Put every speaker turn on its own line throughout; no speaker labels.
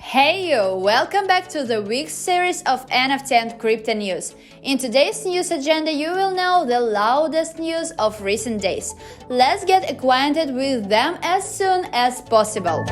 Hey you! Welcome back to the week's series of NFT and crypto news. In today's news agenda, you will know the loudest news of recent days. Let's get acquainted with them as soon as possible.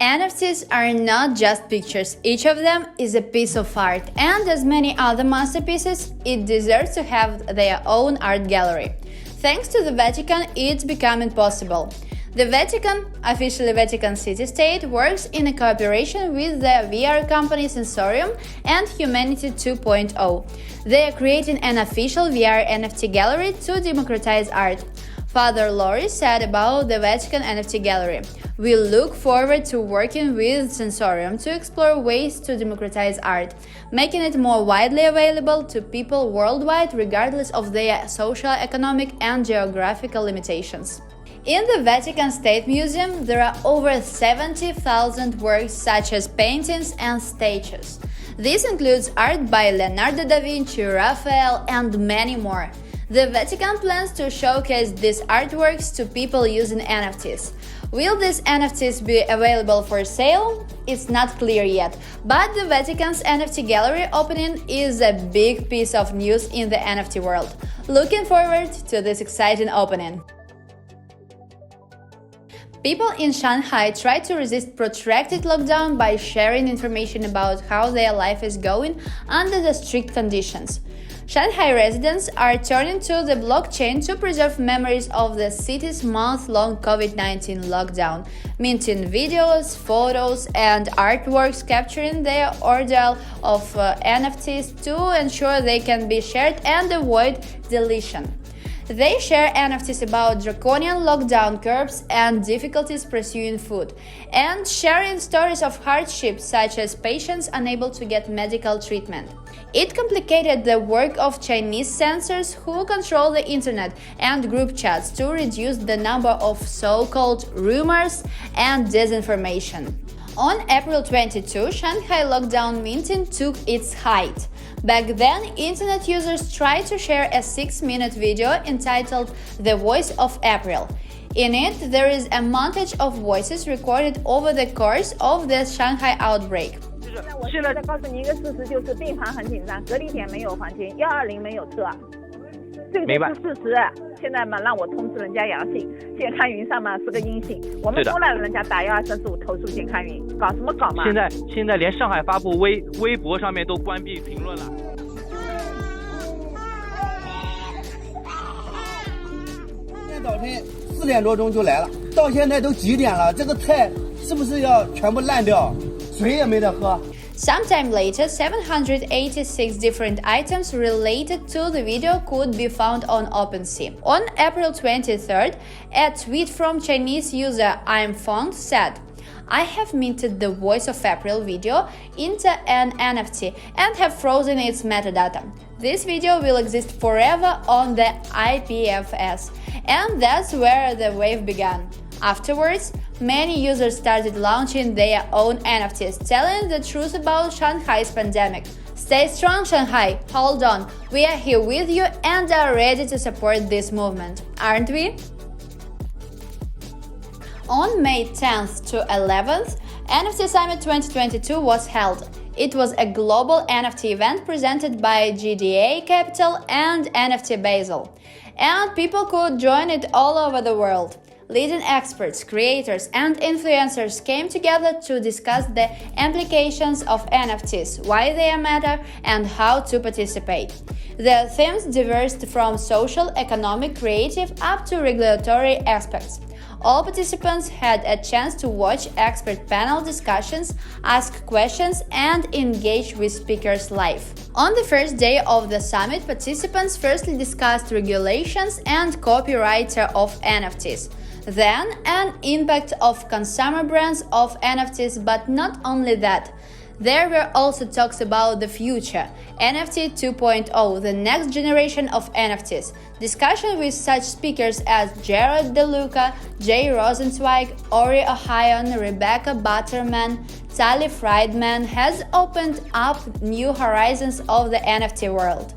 NFTs are not just pictures, each of them is a piece of art, and as many other masterpieces, it deserves to have their own art gallery. Thanks to the Vatican, it's becoming possible. The Vatican, officially Vatican city-state, works in a cooperation with the VR company Sensorium and Humanity 2.0. They are creating an official VR NFT gallery to democratize art. Father Lori said about the Vatican NFT gallery, "We look forward to working with Sensorium to explore ways to democratize art, making it more widely available to people worldwide regardless of their social, economic, and geographical limitations." In the Vatican State Museum, there are over 70,000 works such as paintings and statues. This includes art by Leonardo da Vinci, Raphael, and many more. The Vatican plans to showcase these artworks to people using NFTs. Will these NFTs be available for sale? It's not clear yet, but the Vatican's NFT gallery opening is a big piece of news in the NFT world. Looking forward to this exciting opening. People in Shanghai try to resist protracted lockdown by sharing information about how their life is going under the strict conditions. Shanghai residents are turning to the blockchain to preserve memories of the city's month-long COVID-19 lockdown, minting videos, photos, and artworks capturing their ordeal of NFTs to ensure they can be shared and avoid deletion. They share NFTs about draconian lockdown curbs and difficulties pursuing food, and sharing stories of hardship such as patients unable to get medical treatment. It complicated the work of Chinese censors who control the internet and group chats to reduce the number of so-called rumors and disinformation. On April 22, Shanghai lockdown minting took its height. Back then, internet users tried to share a 6-minute video entitled "The Voice of April." In it, there is a montage of voices recorded over the course of the Shanghai outbreak.
我现在告诉你一个事实，就是病房很紧张，隔离点没有房间，120没有车，这个就是事实。现在嘛，让我通知人家阳性，健康云上嘛是个阴性，我们都让人家打12345投诉健康云，搞什么搞嘛？
现在连上海发布微博上面都关闭评论了。
今天早晨4点多钟就来了，到现在都几点了？这个菜是不是要全部烂掉？水也没得喝。
Sometime later, 786 different items related to the video could be found on OpenSea. On April 23rd, a tweet from Chinese user imFont said, "I have minted the Voice of April video into an NFT and have frozen its metadata. This video will exist forever on the IPFS." And that's where the wave began. Afterwards, many users started launching their own NFTs, telling the truth about Shanghai's pandemic. Stay strong, Shanghai! Hold on, we are here with you and are ready to support this movement, aren't we? On May 10th to 11th, NFT Summit 2022 was held. It was a global NFT event presented by GDA Capital and NFT Basel, and people could join it all over the world. Leading experts, creators, and influencers came together to discuss the implications of NFTs, why they matter, and how to participate. The themes diverged from social, economic, creative, up to regulatory aspects. All participants had a chance to watch expert panel discussions, ask questions, and engage with speakers live. On the first day of the summit, participants firstly discussed regulations and copyright of NFTs. Then, an impact of consumer brands of NFTs, but not only that. There were also talks about the future, NFT 2.0, the next generation of NFTs. Discussion with such speakers as Jared DeLuca, Jay Rosenzweig, Ori Ohayon, Rebecca Butterman, Tali Friedman has opened up new horizons of the NFT world.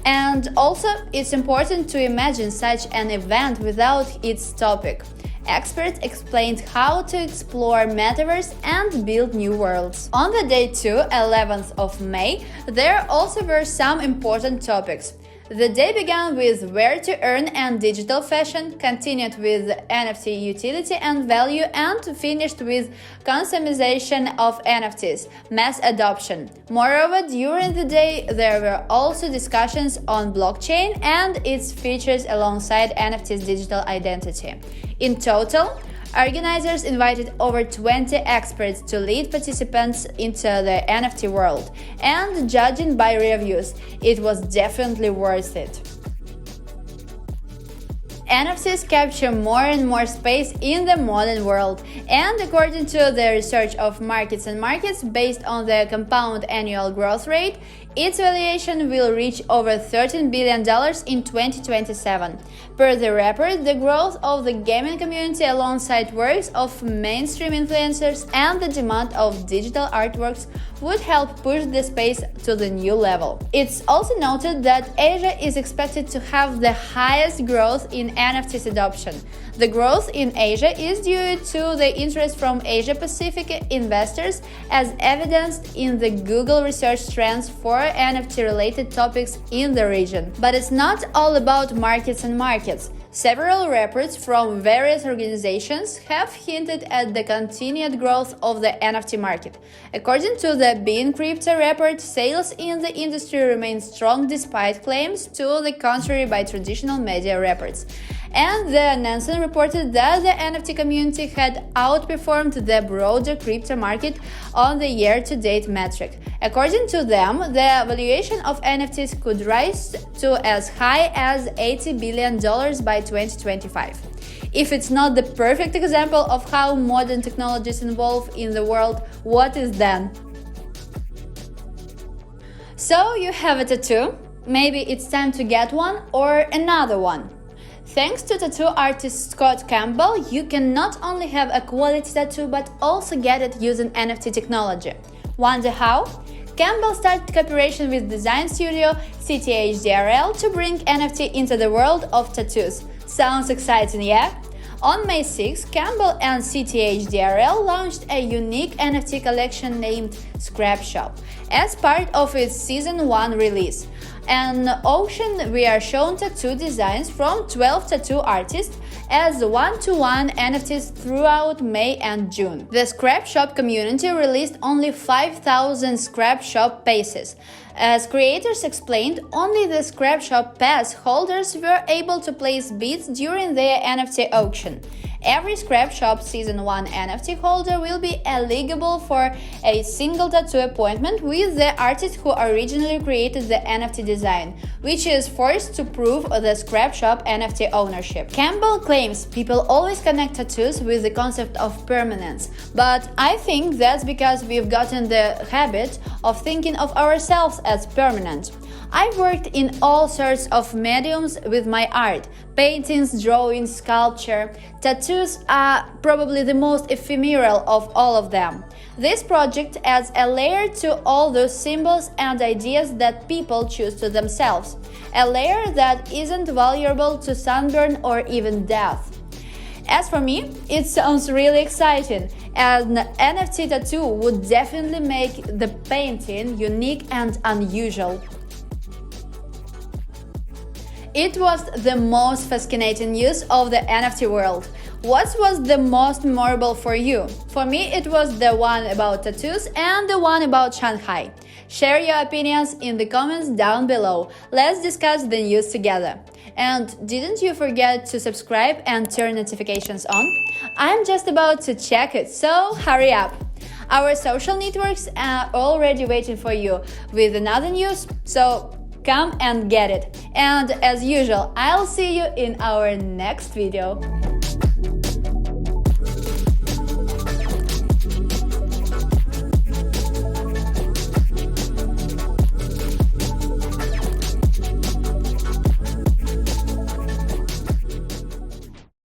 And also, it's important to imagine such an event without its topic. Experts explained how to explore metaverse and build new worlds. On the day 2, 11th of May, there also were some important topics. The day began with where to earn and digital fashion, continued with NFT utility and value, and finished with customization of NFTs, mass adoption. Moreover, during the day, there were also discussions on blockchain and its features alongside NFT's digital identity. In total, organizers invited over 20 experts to lead participants into the NFT world, and judging by reviews, it was definitely worth it. NFTs capture more and more space in the modern world, and according to the research of Markets and Markets, based on the compound annual growth rate, its valuation will reach over $13 billion in 2027. Per the report, the growth of the gaming community alongside works of mainstream influencers and the demand of digital artworks would help push the space to the new level. It's also noted that Asia is expected to have the highest growth in NFTs adoption. The growth in Asia is due to the interest from Asia-Pacific investors, as evidenced in the Google research trends for NFT-related topics in the region. But it's not all about markets and markets. Several reports from various organizations have hinted at the continued growth of the NFT market. According to the Bean Crypto report, sales in the industry remain strong despite claims to the contrary by traditional media reports. And the Nansen reported that the NFT community had outperformed the broader crypto market on the year-to-date metric. According to them, the valuation of NFTs could rise to as high as $80 billion by 2025. If it's not the perfect example of how modern technologies evolve in the world, what is then? So you have a tattoo? Maybe it's time to get one or another one. Thanks to tattoo artist Scott Campbell, you can not only have a quality tattoo but also get it using NFT technology. Wonder how? Campbell started cooperation with design studio CTHDRL to bring NFT into the world of tattoos. Sounds exciting, yeah? On May 6, Campbell and CTHDRL launched a unique NFT collection named Scrap Shop as part of its Season 1 release. An auction we are shown tattoo designs from 12 tattoo artists as one-to-one NFTs throughout May and June. The Scrap Shop community released only 5,000 Scrap Shop passes. As creators explained, only the Scrap Shop pass holders were able to place bids during their NFT auction. Every Scrap Shop Season 1 NFT holder will be eligible for a single tattoo appointment with the artist who originally created the NFT design, which is forced to prove the Scrap Shop NFT ownership. Campbell claims people always connect tattoos with the concept of permanence, but I think that's because we've gotten the habit of thinking of ourselves as permanent. I've worked in all sorts of mediums with my art: paintings, drawings, sculpture. Tattoos are probably the most ephemeral of all of them. This project adds a layer to all those symbols and ideas that people choose to themselves, a layer that isn't vulnerable to sunburn or even death. As for me, it sounds really exciting. An NFT tattoo would definitely make the painting unique and unusual. It was the most fascinating news of the NFT world. What was the most memorable for you? For me, it was the one about tattoos and the one about Shanghai. Share your opinions in the comments down below. Let's discuss the news together. And didn't you forget to subscribe and turn notifications on? I'm just about to check it, so hurry up. Our social networks are already waiting for you with another news, so come and get it. And as usual, I'll see you in our next video.